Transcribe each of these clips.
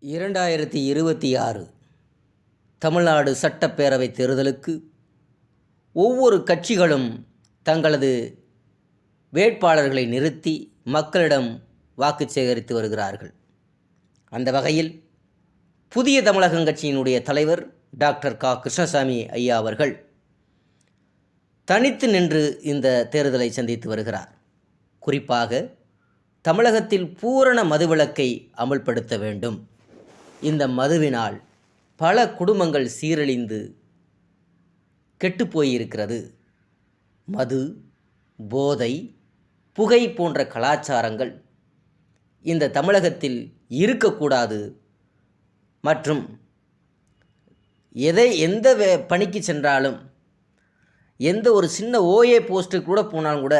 2026 தமிழ்நாடு சட்டப்பேரவைத் தேர்தலுக்கு ஒவ்வொரு கட்சிகளும் தங்களது வேட்பாளர்களை நிறுத்தி மக்களிடம் வாக்கு சேகரித்து வருகிறார்கள். அந்த வகையில் புதிய தமிழகம் கட்சியினுடைய தலைவர் டாக்டர் கிருஷ்ணசாமி ஐயா அவர்கள் தனித்து நின்று இந்த தேர்தலை சந்தித்து வருகிறார். குறிப்பாக தமிழகத்தில் பூரண மதுவிலக்கை அமல்படுத்த வேண்டும். இந்த மதுவினால் பல குடும்பங்கள் சீரழிந்து கெட்டுப்போயிருக்கிறது. மது, போதை, புகை போன்ற கலாச்சாரங்கள் இந்த தமிழகத்தில் இருக்கக்கூடாது மற்றும் எந்த பணிக்கு சென்றாலும் எந்த ஒரு சின்ன ஓஏ போஸ்ட்டுக்கு கூட போனாலும் கூட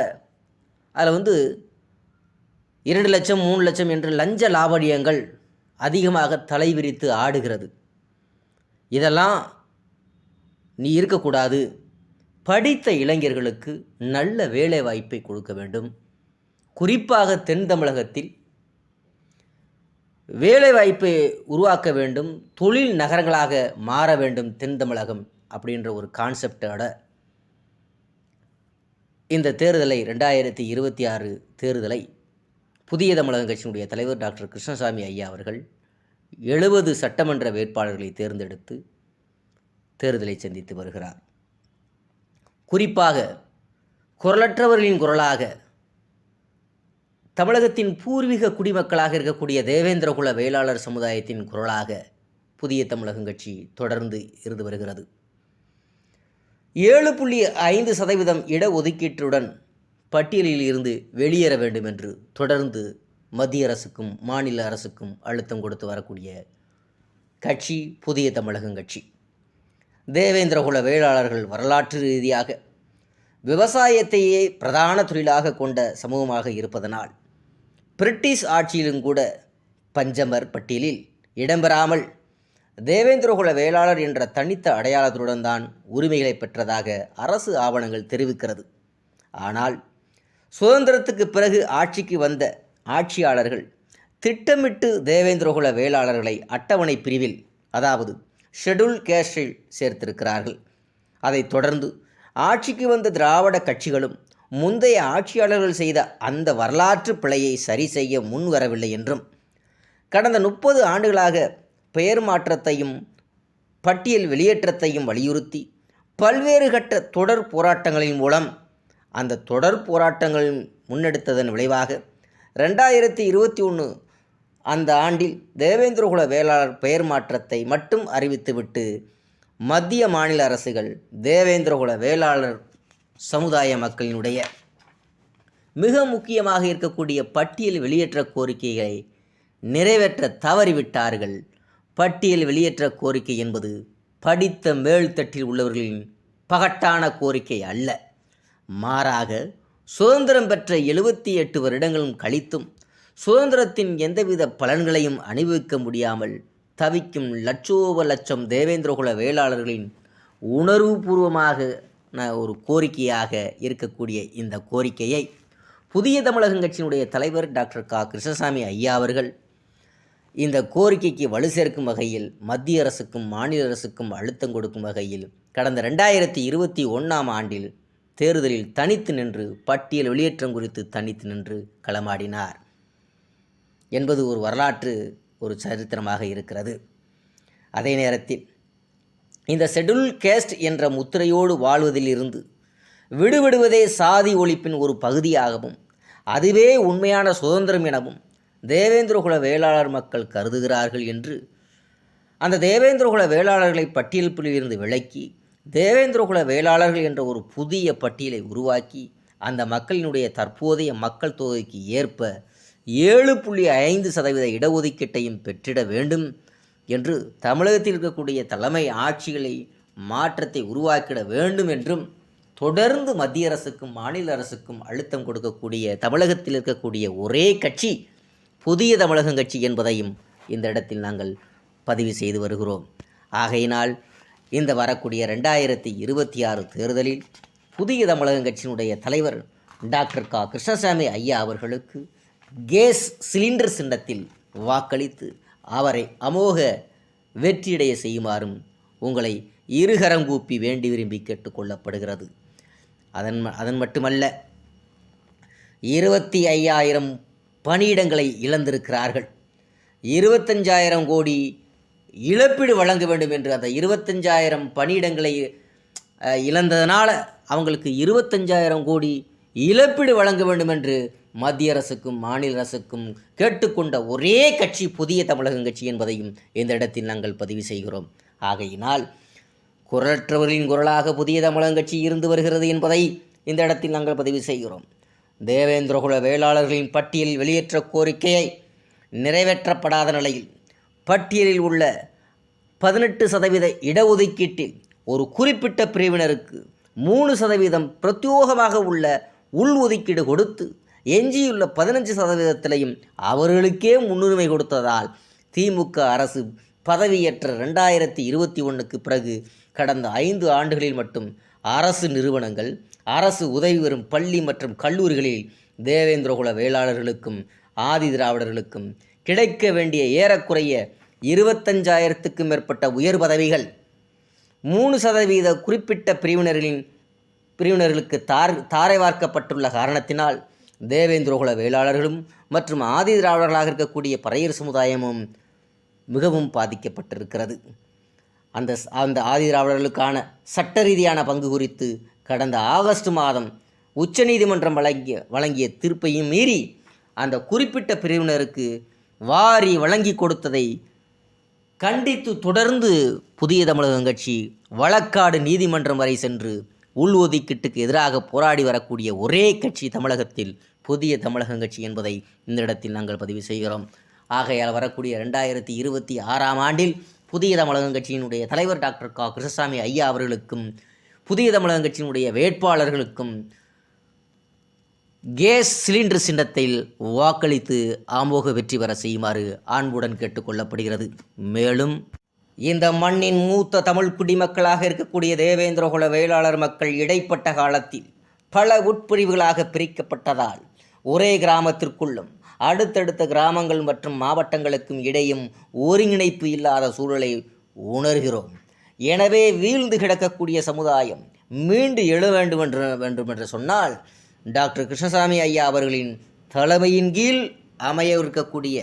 அதில் 2 லட்சம் 3 லட்சம் என்று லஞ்ச லாவணியங்கள் அதிகமாக தலைவிரித்து ஆடுகிறது. இதெல்லாம் நீ இருக்கக்கூடாது. படித்த இளைஞர்களுக்கு நல்ல வேலை வாய்ப்பை கொடுக்க வேண்டும். குறிப்பாக தென் தமிழகத்தில் வேலை வாய்ப்பை உருவாக்க வேண்டும். தொழில் நகரங்களாக மாற வேண்டும் தென் தமிழகம் அப்படின்ற ஒரு கான்செப்டோட இந்த தேர்தலை 2026 தேர்தலை புதிய தமிழகம் கட்சியினுடைய தலைவர் டாக்டர் கிருஷ்ணசாமி ஐயா அவர்கள் 70 சட்டமன்ற வேட்பாளர்களை தேர்ந்தெடுத்து தேர்தலை சந்தித்து வருகிறார். குறிப்பாக குரலற்றவர்களின் குரலாக தமிழகத்தின் பூர்வீக குடிமக்களாக இருக்கக்கூடிய தேவேந்திரகுல வேளாளர் சமுதாயத்தின் குரலாக புதிய தமிழகம் கட்சி தொடர்ந்து இருந்து வருகிறது. 7.5% இடஒதுக்கீட்டுடன் பட்டியலில் இருந்து வெளியேற வேண்டும் என்று தொடர்ந்து மத்திய அரசுக்கும் மாநில அரசுக்கும் அழுத்தம் கொடுத்து வரக்கூடிய கட்சி புதிய தமிழகம் கட்சி. தேவேந்திரகுல வேளாளர்கள் வரலாற்று ரீதியாக விவசாயத்தையே பிரதான தொழிலாக கொண்ட சமூகமாக இருப்பதனால் பிரிட்டிஷ் ஆட்சியிலும் கூட பஞ்சமர் பட்டியலில் இடம்பெறாமல் தேவேந்திரகுல வேளாளர் என்ற தனித்த அடையாளத்துடன் தான் உரிமைகளை பெற்றதாக அரசு ஆவணங்கள் தெரிவிக்கிறது. ஆனால் சுதந்திரத்துக்கு பிறகு ஆட்சிக்கு வந்த ஆட்சியாளர்கள் திட்டமிட்டு தேவேந்திரகுல வேளாளர்களை அட்டவணை பிரிவில், அதாவது ஷெட்யூல் கேஸ்டில் சேர்த்திருக்கிறார்கள். அதைத் தொடர்ந்து ஆட்சிக்கு வந்த திராவிட கட்சிகளும் முந்தைய ஆட்சியாளர்கள் செய்த அந்த வரலாற்று பிழையை சரி செய்ய முன்வரவில்லை என்றும் கடந்த 30 ஆண்டுகளாக பெயர் மாற்றத்தையும் பட்டியல் வெளியேற்றத்தையும் வலியுறுத்தி பல்வேறு கட்ட தொடர் போராட்டங்களின் மூலம் அந்த தொடர் போராட்டங்களில் முன்னெடுத்ததன் விளைவாக 2021 அந்த ஆண்டில் தேவேந்திரகுல வேளாளர் பெயர் மாற்றத்தை மட்டும் அறிவித்துவிட்டு மத்திய மாநில அரசுகள் தேவேந்திரகுல வேளாளர் சமுதாய மக்களினுடைய மிக முக்கியமாக இருக்கக்கூடிய பட்டியல் வெளியேற்ற கோரிக்கைகளை நிறைவேற்ற தவறிவிட்டார்கள். பட்டியல் வெளியேற்ற கோரிக்கை என்பது படித்த மேல்தட்டில் உள்ளவர்களின் பகட்டான கோரிக்கை அல்ல. மாறாக சுதந்திரம் பெற்ற 78 வருடங்களும் கழித்தும் சுதந்திரத்தின் எந்தவித பலன்களையும் அனுபவிக்க முடியாமல் தவிக்கும் லட்சோப லட்சம் தேவேந்திரகுல வேளாளர்களின் உணர்வுபூர்வமாக ஒரு கோரிக்கையாக இருக்கக்கூடிய இந்த கோரிக்கையை புதிய தமிழகம் கட்சியினுடைய தலைவர் டாக்டர் கிருஷ்ணசாமி ஐயா அவர்கள் இந்த கோரிக்கைக்கு வலு சேர்க்கும் வகையில் மத்திய அரசுக்கும் மாநில அரசுக்கும் அழுத்தம் கொடுக்கும் வகையில் கடந்த 2021 ஆண்டில் தேர்தலில் தனித்து நின்று பட்டியல் வெளியேற்றம் குறித்து தனித்து நின்று களமாடினார் என்பது ஒரு வரலாற்று ஒரு சரித்திரமாக இருக்கிறது. அதே நேரத்தில் இந்த ஷெட்யூல் கேஸ்ட் என்ற முத்திரையோடு வாழ்வதில் இருந்து விடுபடுவதே சாதி ஒழிப்பின் ஒரு பகுதியாகவும் அதுவே உண்மையான சுதந்திரம் எனவும் தேவேந்திரகுல வேளாளர் மக்கள் கருதுகிறார்கள் என்று அந்த தேவேந்திரகுல வேளாளர்களை பட்டியல் புள்ளியிலிருந்து விலக்கி தேவேந்திரகுல வேளாளர்கள் என்ற ஒரு புதிய பட்டியலை உருவாக்கி அந்த மக்களினுடைய தற்போதைய மக்கள் தொகைக்கு ஏற்ப 7.5% இடஒதுக்கீட்டையும் பெற்றிட வேண்டும் என்று தமிழகத்தில் இருக்கக்கூடிய தலைமை ஆட்சிகளை மாற்றத்தை உருவாக்கிட வேண்டும் என்றும் தொடர்ந்து மத்திய அரசுக்கும் மாநில அரசுக்கும் அழுத்தம் கொடுக்கக்கூடிய தமிழகத்தில் இருக்கக்கூடிய ஒரே கட்சி புதிய தமிழகம் கட்சி என்பதையும் இந்த இடத்தில் நாங்கள் பதிவு செய்து வருகிறோம். ஆகையினால் இந்த வரக்கூடிய 2026 தேர்தலில் புதிய தமிழகம் கட்சியினுடைய தலைவர் டாக்டர் கிருஷ்ணசாமி ஐயா அவர்களுக்கு கேஸ் சிலிண்டர் சின்னத்தில் வாக்களித்து அவரை அமோக வெற்றியடைய செய்யுமாறும் உங்களை இருகரங்கூப்பி வேண்டி விரும்பி கேட்டுக்கொள்ளப்படுகிறது. அதன் மட்டுமல்ல, 25,000 பணியிடங்களை இழந்திருக்கிறார்கள். 25,000 கோடி இழப்பீடு வழங்க வேண்டும் என்று அந்த 25,000 பணியிடங்களை இழந்ததனால் அவங்களுக்கு 25,000 கோடி இழப்பீடு வழங்க வேண்டும் என்று மத்திய அரசுக்கும் மாநில அரசுக்கும் கேட்டுக்கொண்ட ஒரே கட்சி புதிய தமிழகம் கட்சி என்பதையும் இந்த இடத்தில் நாங்கள் பதிவு செய்கிறோம். ஆகையினால் குரலற்றவர்களின் குரலாக புதிய தமிழகம் கட்சி இருந்து வருகிறது என்பதை இந்த இடத்தில் நாங்கள் பதிவு செய்கிறோம். தேவேந்திரகுல வேளாளர்களின் பட்டியலில் வெளியேற்ற கோரிக்கையை நிறைவேற்றப்படாத நிலையில் பட்டியலில் உள்ள 18% இடஒதுக்கீட்டில் ஒரு குறிப்பிட்ட பிரிவினருக்கு 3% பிரத்யோகமாக உள்ள உள்ஒதுக்கீடு கொடுத்து எஞ்சியுள்ள 15%த்திலையும் அவர்களுக்கே முன்னுரிமை கொடுத்ததால் திமுக அரசு பதவியேற்ற 2021க்கு பிறகு கடந்த 5 ஆண்டுகளில் மட்டும் அரசு நிறுவனங்கள், அரசு உதவி பெறும் பள்ளி மற்றும் கல்லூரிகளில் தேவேந்திரகுல வேளாளர்களுக்கும் ஆதி திராவிடர்களுக்கும் கிடைக்க வேண்டிய ஏறக்குறைய 25,000க்கும் மேற்பட்ட உயர் பதவிகள் 3% குறிப்பிட்ட பிரிவினர்களுக்கு தாரை வார்க்கப்பட்டுள்ள காரணத்தினால் தேவேந்திரகுல வேளாளர்களும் மற்றும் ஆதி திராவிடர்களாக இருக்கக்கூடிய பறையர் சமுதாயமும் மிகவும் பாதிக்கப்பட்டிருக்கிறது. அந்த ஆதி திராவிடர்களுக்கான சட்ட ரீதியான பங்கு குறித்து கடந்த ஆகஸ்ட் மாதம் உச்சநீதிமன்றம் வழங்கிய தீர்ப்பையும் மீறி அந்த குறிப்பிட்ட பிரிவினருக்கு வாரி வழங்கி கொடுத்ததை கண்டித்து தொடர்ந்து புதிய தமிழகம் கட்சி வழக்காடு நீதிமன்றம் வரை சென்று உள்ஒதுக்கீட்டுக்கு எதிராக போராடி வரக்கூடிய ஒரே கட்சி தமிழகத்தில் புதிய தமிழகம் கட்சி என்பதை இந்த இடத்தில் நாங்கள் பதிவு செய்கிறோம். ஆகையால் வரக்கூடிய 2026ஆம் ஆண்டில் புதிய தமிழகம் கட்சியினுடைய தலைவர் டாக்டர் க. கிருஷ்ணசாமி ஐயா அவர்களுக்கும் புதிய தமிழகம் கட்சியினுடைய வேட்பாளர்களுக்கும் கேஸ் சிலிண்டர் சின்னத்தில் வாக்களித்து அமோக வெற்றி பெற செய்யுமாறு அன்புடன் கேட்டுக்கொள்ளப்படுகிறது. மேலும் இந்த மண்ணின் மூத்த தமிழ் குடிமக்களாக இருக்கக்கூடிய தேவேந்திரகுல வேளாளர் மக்கள் இடைப்பட்ட காலத்தில் பல உட்பிரிவுகளாக பிரிக்கப்பட்டதால் ஒரே கிராமத்திற்குள்ளும் அடுத்தடுத்த கிராமங்கள் மற்றும் மாவட்டங்களுக்கும் இடையும் ஒருங்கிணைப்பு இல்லாத சூழலை உணர்கிறோம். எனவே வீழ்ந்து கிடக்கக்கூடிய சமுதாயம் மீண்டு எழ வேண்டும் என்று சொன்னால் டாக்டர் கிருஷ்ணசாமி ஐயா அவர்களின் தலைமையின் கீழ் அமைய இருக்கக்கூடிய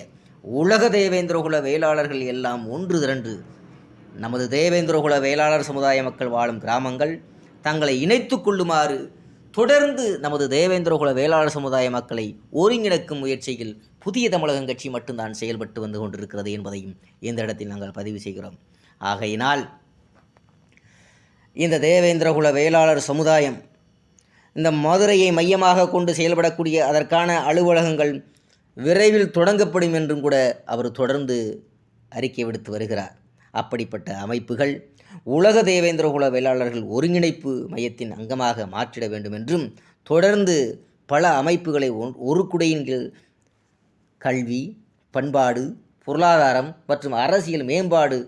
உலக தேவேந்திரகுல வேளாளர்கள் எல்லாம் ஒன்று திரண்டு நமது தேவேந்திரகுல வேளாளர் சமுதாய மக்கள் வாழும் கிராமங்கள் தங்களை இணைத்து கொள்ளுமாறு தொடர்ந்து நமது தேவேந்திரகுல வேளாளர் சமுதாய மக்களை ஒருங்கிணைக்கும் முயற்சியில் புதிய தமிழகம் கட்சி மட்டும்தான் செயல்பட்டு வந்து கொண்டிருக்கிறது என்பதையும் இந்த இடத்தில் நாங்கள் பதிவு செய்கிறோம். ஆகையினால் இந்த தேவேந்திரகுல வேளாளர் சமுதாயம் இந்த மதுரையை மையமாக கொண்டு செயல்படக்கூடிய அதற்கான அலுவலகங்கள் விரைவில் தொடங்கப்படும் என்றும் கூட அவர் தொடர்ந்து அறிக்கை விடுத்து வருகிறார். அப்படிப்பட்ட அமைப்புகள் உலக தேவேந்திரகுல வேளாளர்கள் ஒருங்கிணைப்பு மையத்தின் அங்கமாக மாற்றிட வேண்டும் என்றும் தொடர்ந்து பல அமைப்புகளை ஒரு குடையின் கீழ் கல்வி, பண்பாடு, பொருளாதாரம் மற்றும் அரசியல் மேம்பாடு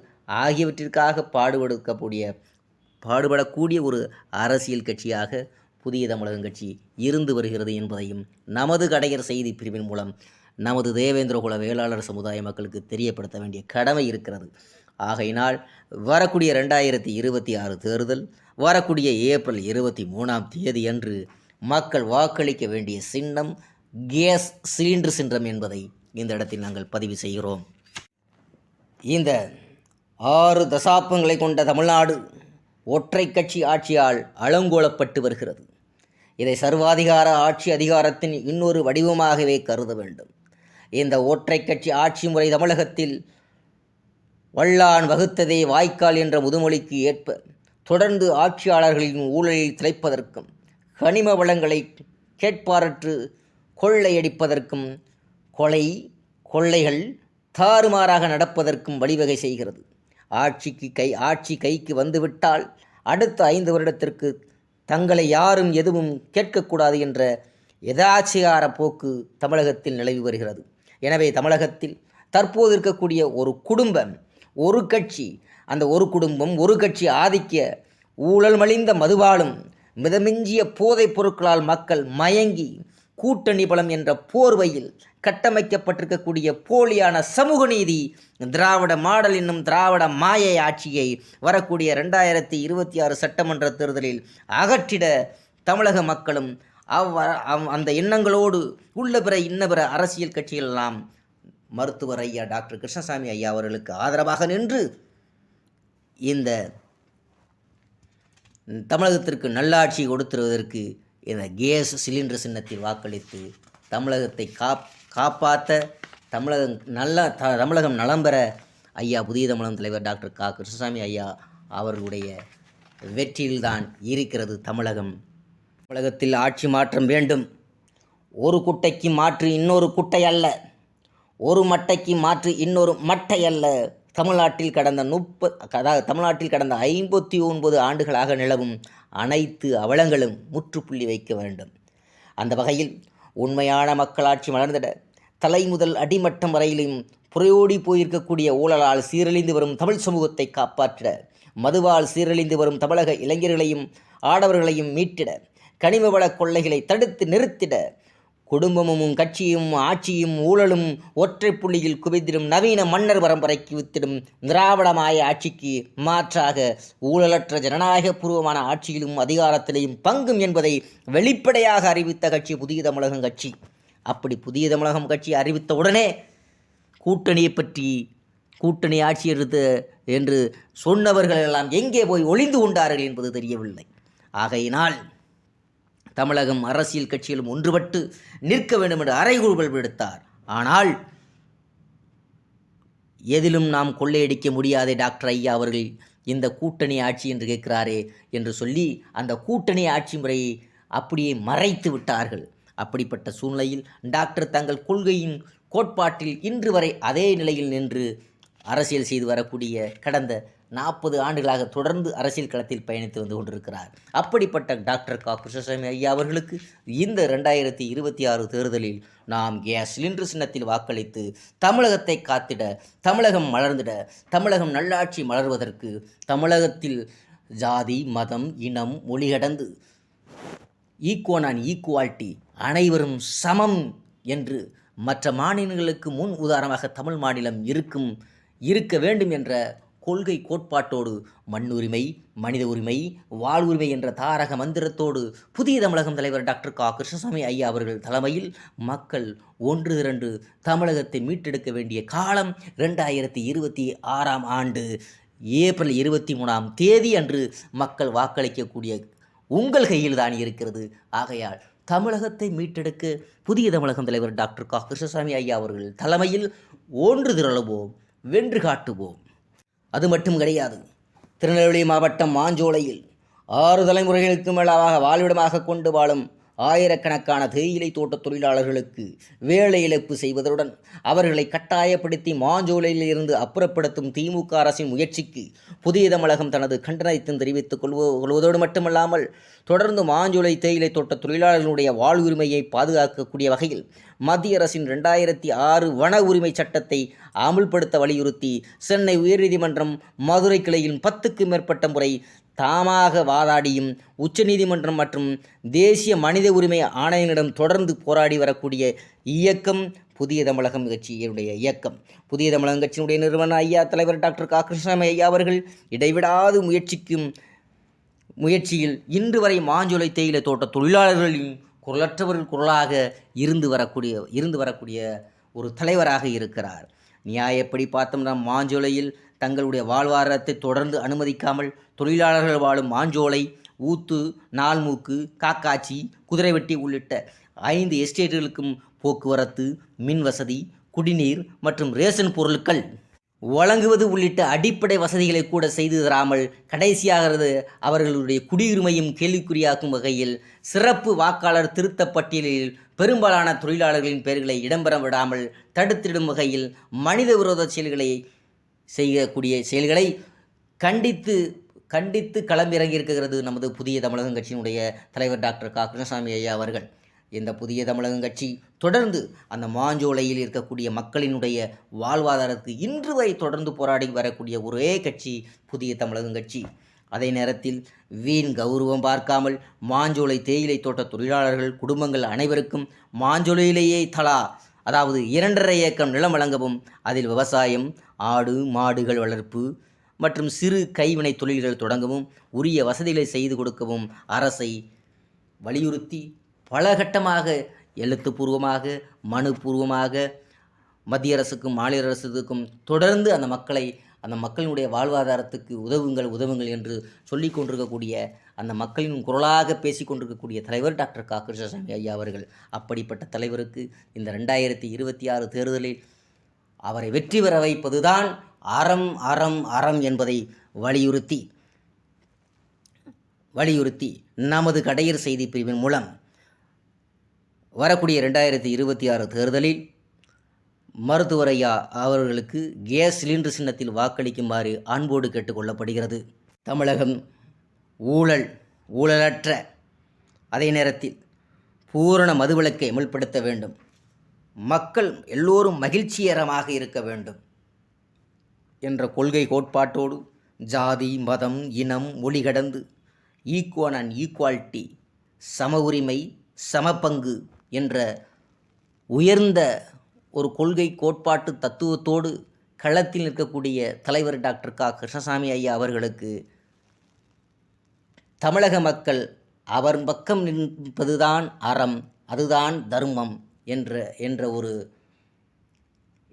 ஆகியவற்றிற்காக பாடுபடக்கூடிய ஒரு அரசியல் கட்சியாக புதிய தமிழகம் கட்சி இருந்து வருகிறது என்பதையும் நமது கடையர் செய்தி பிரிவின் மூலம் நமது தேவேந்திரகுல வேளாளர் சமுதாய மக்களுக்கு தெரியப்படுத்த வேண்டிய கடமை இருக்கிறது. ஆகையினால் வரக்கூடிய 2026 தேர்தல் வரக்கூடிய ஏப்ரல் 23ஆம் தேதி அன்று மக்கள் வாக்களிக்க வேண்டிய சின்னம் கேஸ் சிலிண்டர் சின்னம் என்பதை இந்த இடத்தில் நாங்கள் பதிவு செய்கிறோம். இந்த 6 தசாப்தங்களை கொண்ட தமிழ்நாடு ஒற்றை கட்சி ஆட்சியால் அலங்கோலப்பட்டு வருகிறது. இதை சர்வாதிகார ஆட்சி அதிகாரத்தின் இன்னொரு வடிவமாகவே கருத வேண்டும். இந்த ஒற்றை கட்சி ஆட்சி முறை தமிழகத்தில் வல்லான் வகுத்ததே வாய்க்கால் என்ற முதுமொழிக்கு ஏற்ப தொடர்ந்து ஆட்சியாளர்களின் ஊழலில் திளைப்பதற்கும் கனிம வளங்களை கேட்பாரற்று கொள்ளையடிப்பதற்கும் கொள்ளைகள் தாறுமாறாக நடப்பதற்கும் வழிவகை செய்கிறது. ஆட்சி கைக்கு வந்துவிட்டால் அடுத்த 5 வருடத்திற்கு தங்களை யாரும் எதுவும் கேட்கக்கூடாது என்ற எதாச்சிகார போக்கு தமிழகத்தில் நிலவி வருகிறது. எனவே தமிழகத்தில் தற்போது இருக்கக்கூடிய ஒரு குடும்பம், ஒரு கட்சி, அந்த ஒரு குடும்பம் ஒரு கட்சி ஆதிக்க ஊழல் மலிந்த மதுவாலும் மிதமிஞ்சிய போதைப் பொருட்களால் மக்கள் மயங்கி கூட்டணி பலம் என்ற போர்வையில் கட்டமைக்கப்பட்டிருக்கக்கூடிய போலியான சமூக நீதி திராவிட மாடல் என்னும் திராவிட மாயை ஆட்சியை வரக்கூடிய 2026 சட்டமன்ற தேர்தலில் அகற்றிட தமிழக மக்களும் அந்த எண்ணங்களோடு உள்ள பிற இன்ன பிற அரசியல் கட்சிகள் எல்லாம் மருத்துவர் ஐயா டாக்டர் கிருஷ்ணசாமி ஐயா அவர்களுக்கு ஆதரவாக நின்று இந்த தமிழகத்திற்கு நல்லாட்சி கொடுத்துருவதற்கு இந்த கேஸ் சிலிண்டர் சின்னத்தில் வாக்களித்து தமிழகத்தை காப்பாற்ற தமிழகம் நலம் பெற ஐயா புதிய தமிழகம் தலைவர் டாக்டர் கிருஷ்ணசாமி ஐயா அவர்களுடைய வெற்றியில்தான் இருக்கிறது தமிழகம். தமிழகத்தில் ஆட்சி மாற்றம் வேண்டும். ஒரு குட்டைக்கு மாற்று இன்னொரு குட்டை அல்ல, ஒரு மட்டைக்கு மாற்று இன்னொரு மட்டை அல்ல. தமிழ்நாட்டில் கடந்த 59 ஆண்டுகளாக நிலவும் அனைத்து அவலங்களும் முற்றுப்புள்ளி வைக்க வேண்டும். அந்த வகையில் உண்மையான மக்களாட்சி மலர்ந்திட தலை முதல் அடிமட்டம் வரையிலும் புறையோடி போயிருக்கக்கூடிய ஊழலால் சீரழிந்து வரும் தமிழ் சமூகத்தை காப்பாற்றிட, மதுவால் சீரழிந்து வரும் தமிழக இளைஞர்களையும் ஆடவர்களையும் மீட்டிட, கனிம வள கொள்ளைகளை தடுத்து நிறுத்திட, குடும்பமும் கட்சியும் ஆட்சியும் ஊழலும் ஒற்றை புள்ளியில் குவித்திடும் நவீன மன்னர் பரம்பரைக்கு வித்திடும் திராவிடமாய ஆட்சிக்கு மாற்றாக ஊழலற்ற ஜனநாயக பூர்வமான ஆட்சியிலும் அதிகாரத்திலேயும் பங்கும் என்பதை வெளிப்படையாக அறிவித்த கட்சி புதிய தமிழகம் கட்சி. அப்படி புதிய தமிழகம் கட்சி அறிவித்த உடனே கூட்டணியை பற்றி கூட்டணி ஆட்சி என்று சொன்னவர்கள் எல்லாம் எங்கே போய் ஒளிந்து கொண்டார்கள் என்பது தெரியவில்லை. ஆகையினால் தமிழகம் அரசியல் கட்சிகளும் ஒன்றுபட்டு நிற்க வேண்டும் என்று அறைகூவல் விடுத்தார். ஆனால் எதிலும் நாம் கொள்ளையடிக்க முடியாதே டாக்டர் ஐயா அவர்கள் இந்த கூட்டணி ஆட்சி என்று கேட்கிறாரே என்று சொல்லி அந்த கூட்டணி ஆட்சி முறையை அப்படியே மறைத்து விட்டார்கள். அப்படிப்பட்ட சூழ்நிலையில் டாக்டர் தங்கள் கொள்கையின் கோட்பாட்டில் இன்று வரை அதே நிலையில் நின்று அரசியல் செய்து வரக்கூடிய கடந்த 40 ஆண்டுகளாக தொடர்ந்து அரசியல் களத்தில் பயணித்து வந்து கொண்டிருக்கிறார். அப்படிப்பட்ட டாக்டர் கிருஷ்ணசாமி ஐயா அவர்களுக்கு இந்த 2026 தேர்தலில் நாம் கேஸ் சிலிண்டர் சின்னத்தில் வாக்களித்து தமிழகத்தை காத்திட, தமிழகம் மலர்ந்திட, தமிழகம் நல்லாட்சி மலர்வதற்கு, தமிழகத்தில் ஜாதி மதம் இனம் மொழி கடந்து ஈக்குவல் அண்ட் ஈக்குவாலிட்டி அனைவரும் சமம் என்று மற்ற மாநிலங்களுக்கு முன் உதாரணமாக தமிழ் மாநிலம் இருக்க வேண்டும் என்ற கொள்கை கோட்பாட்டோடு மண்ணுரிமை, மனித உரிமை, வாழ்வுரிமை என்ற தாரக மந்திரத்தோடு புதிய தமிழகம் தலைவர் டாக்டர் கிருஷ்ணசாமி ஐயா அவர்கள் தலைமையில் மக்கள் ஒன்று திரண்டு தமிழகத்தை மீட்டெடுக்க வேண்டிய காலம் 2026 ஆண்டு ஏப்ரல் 23ஆம் தேதி அன்று மக்கள் வாக்களிக்கக்கூடிய உங்கள் கையில் தான் இருக்கிறது. ஆகையால் தமிழகத்தை மீட்டெடுக்க புதிய தமிழகம் தலைவர் டாக்டர் கிருஷ்ணசாமி ஐயா அவர்கள் தலைமையில் ஒன்று திரளுவோம், வென்று காட்டுவோம். அது மட்டும் கிடையாது. திருநெல்வேலி மாவட்டம் மாஞ்சோலையில் 6 தலைமுறைகளுக்கு மேலாக வாழ்விடமாக கொண்டு வாழும் ஆயிரக்கணக்கான தேயிலை தோட்ட தொழிலாளர்களுக்கு வேலை இழப்பு செய்வதுடன் அவர்களை கட்டாயப்படுத்தி மாஞ்சோலையில் இருந்து அப்புறப்படுத்தும் திமுக அரசின் முயற்சிக்கு புதிய தமிழகம் தனது கண்டனத்தை தெரிவித்துக் கொள்வதோடு மட்டுமல்லாமல் தொடர்ந்து மாஞ்சோலை தேயிலை தோட்ட தொழிலாளர்களுடைய வாழ்வுரிமையை பாதுகாக்கக்கூடிய வகையில் மத்திய அரசின் 2006 வன உரிமை சட்டத்தை அமுல்படுத்த வலியுறுத்தி சென்னை உயர்நீதிமன்றம் மதுரை கிளையில் 10க்கும் மேற்பட்ட முறை தாமாக வாதாடியும் உச்சநீதிமன்றம் மற்றும் தேசிய மனித உரிமை ஆணையங்களிடம் தொடர்ந்து போராடி வரக்கூடிய இயக்கம் புதிய தமிழகம் கட்சியினுடைய இயக்கம். புதிய தமிழகம் கட்சியினுடைய நிறுவனர் ஐயா தலைவர் டாக்டர் கிருஷ்ணசாமி ஐயா அவர்கள் இடைவிடாது முயற்சியில் இன்று வரை மாஞ்சோலை தேயிலை தோட்ட தொழிலாளர்களின் குரலற்றவர்கள் குரலாக இருந்து வரக்கூடிய ஒரு தலைவராக இருக்கிறார். நியாயப்படி பார்த்தோம்னா மாஞ்சோலையில் தங்களுடைய வாழ்வாதாரத்தை தொடர்ந்து அனுமதிக்காமல் தொழிலாளர்கள் வாழும் மாஞ்சோலை, ஊத்து, நால்மூக்கு, காக்காச்சி, குதிரைவெட்டி உள்ளிட்ட 5 எஸ்டேட்டுகளுக்கும் போக்குவரத்து, மின் வசதி, குடிநீர் மற்றும் ரேஷன் பொருட்கள் வழங்குவது உள்ளிட்ட அடிப்படை வசதிகளை கூட செய்து தராமல் கடைசியாக அவர்களுடைய குடியுரிமையும் கேள்விக்குறியாக்கும் வகையில் சிறப்பு வாக்காளர் திருத்த பட்டியலில் பெரும்பாலான தொழிலாளர்களின் பெயர்களை இடம்பெற விடாமல் தடுத்திடும் வகையில் மனித விரோத செயல்களை கண்டித்து களமிறங்கியிருக்கிறது நமது புதிய தமிழகம் கட்சியினுடைய தலைவர் டாக்டர் கிருஷ்ணசாமி ஐயா அவர்கள். இந்த புதிய தமிழகம் கட்சி தொடர்ந்து அந்த மாஞ்சோலையில் இருக்கக்கூடிய மக்களினுடைய வாழ்வாதாரத்துக்கு இன்று வரை தொடர்ந்து போராடி வரக்கூடிய ஒரே கட்சி புதிய தமிழகம் கட்சி. அதே நேரத்தில் வீண் கௌரவம் பார்க்காமல் மாஞ்சோலை தேயிலை தோட்ட தொழிலாளர்கள் குடும்பங்கள் அனைவருக்கும் மாஞ்சோலையிலேயே தலா அதாவது 2½ ஏக்கர் நிலம் வழங்கவும், அதில் விவசாயம், ஆடு மாடுகள் வளர்ப்பு மற்றும் சிறு கைவினை தொழில்கள் தொடங்கவும் உரிய வசதிகளை செய்து கொடுக்கவும் அரசை வலியுறுத்தி பல கட்டமாக எழுத்துப்பூர்வமாக, மனுப்பூர்வமாக மத்திய அரசுக்கும் மாநில அரசுக்கும் தொடர்ந்து அந்த மக்களினுடைய வாழ்வாதாரத்துக்கு உதவுங்கள் என்று சொல்லிக் கொண்டிருக்கக்கூடிய, அந்த மக்களின் குரலாக பேசி கொண்டிருக்கக்கூடிய தலைவர் டாக்டர் க. கிருஷ்ணசாமி ஐயா அவர்கள். அப்படிப்பட்ட தலைவருக்கு இந்த 2026 தேர்தலில் அவரை வெற்றி பெற வைப்பதுதான் அறம் அறம் அறம் என்பதை வலியுறுத்தி நமது கடையர் செய்தி பிரிவின் மூலம் வரக்கூடிய 2026 தேர்தலில் மருத்துவர் ஐயா அவர்களுக்கு கேஸ் சிலிண்டர் சின்னத்தில் வாக்களிக்குமாறு அன்போடு கேட்டுக்கொள்ளப்படுகிறது. தமிழகம் ஊழலற்ற, அதே நேரத்தில் பூரண மதுவிலக்கை அமல்படுத்த வேண்டும். மக்கள் எல்லோரும் மகிழ்ச்சிகரமாக இருக்க வேண்டும் என்ற கொள்கை கோட்பாட்டோடு ஜாதி, மதம், இனம், மொழி கடந்து ஈக்குவல் அண்ட் ஈக்குவாலிட்டி, சம உரிமை, சமபங்கு என்ற உயர்ந்த ஒரு கொள்கை கோட்பாட்டு தத்துவத்தோடு களத்தில் நிற்கக்கூடிய தலைவர் டாக்டர் க. கிருஷ்ணசாமி ஐயா அவர்களுக்கு தமிழக மக்கள் அவர் பக்கம் நிற்பதுதான் அறம், அதுதான் தர்மம்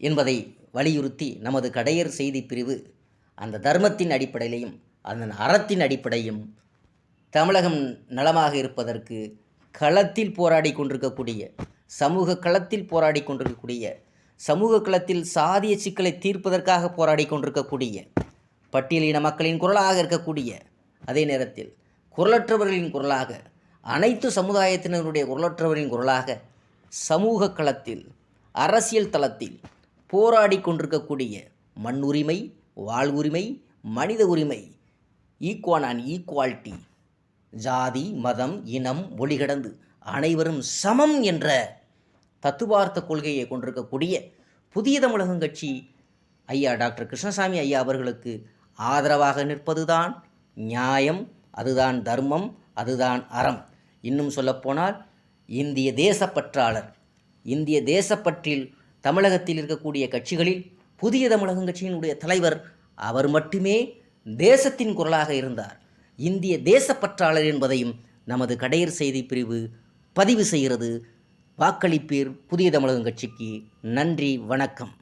என்பதை வலியுறுத்தி நமது கடையர் செய்தி பிரிவு அந்த தர்மத்தின் அடிப்படையிலையும் அந்த அறத்தின் அடிப்படையும் தமிழகம் நலமாக இருப்பதற்கு களத்தில் போராடி கொண்டிருக்கக்கூடிய, சமூக களத்தில் சாதிய சிக்கலை தீர்ப்பதற்காக போராடி கொண்டிருக்கக்கூடிய, பட்டியலின மக்களின் குரலாக இருக்கக்கூடிய, அதே நேரத்தில் குரலற்றவர்களின் குரலாக, அனைத்து சமுதாயத்தினருடைய குரலற்றவரின் குரலாக சமூக களத்தில், அரசியல் தளத்தில் போராடி கொண்டிருக்கக்கூடிய மண்ணுரிமை, வாழ்வுரிமை, மனித உரிமை, ஈக்குவல் அண்ட் ஈக்குவாலிட்டி, ஜாதி, மதம், இனம், மொழி கடந்து அனைவரும் சமம் என்ற தத்துவார்த்த கொள்கையை கொண்டிருக்கக்கூடிய புதிய தமிழகம் கட்சி ஐயா டாக்டர் கிருஷ்ணசாமி ஐயா அவர்களுக்கு ஆதரவாக நிற்பதுதான் நியாயம், அதுதான் தர்மம், அதுதான் அறம். இன்னும் சொல்லப்போனால் இந்திய தேசப்பற்றில் தமிழகத்தில் இருக்கக்கூடிய கட்சிகளில் புதிய தமிழகம் கட்சியினுடைய தலைவர் அவர் மட்டுமே தேசத்தின் குரலாக இருந்தார். இந்திய தேசப்பற்றாளர் என்பதையும் நமது கடையர் செய்தி பிரிவு பதிவு செய்கிறது. வாக்களிப்பீர் புதிய தமிழகம் கட்சிக்கு. நன்றி, வணக்கம்.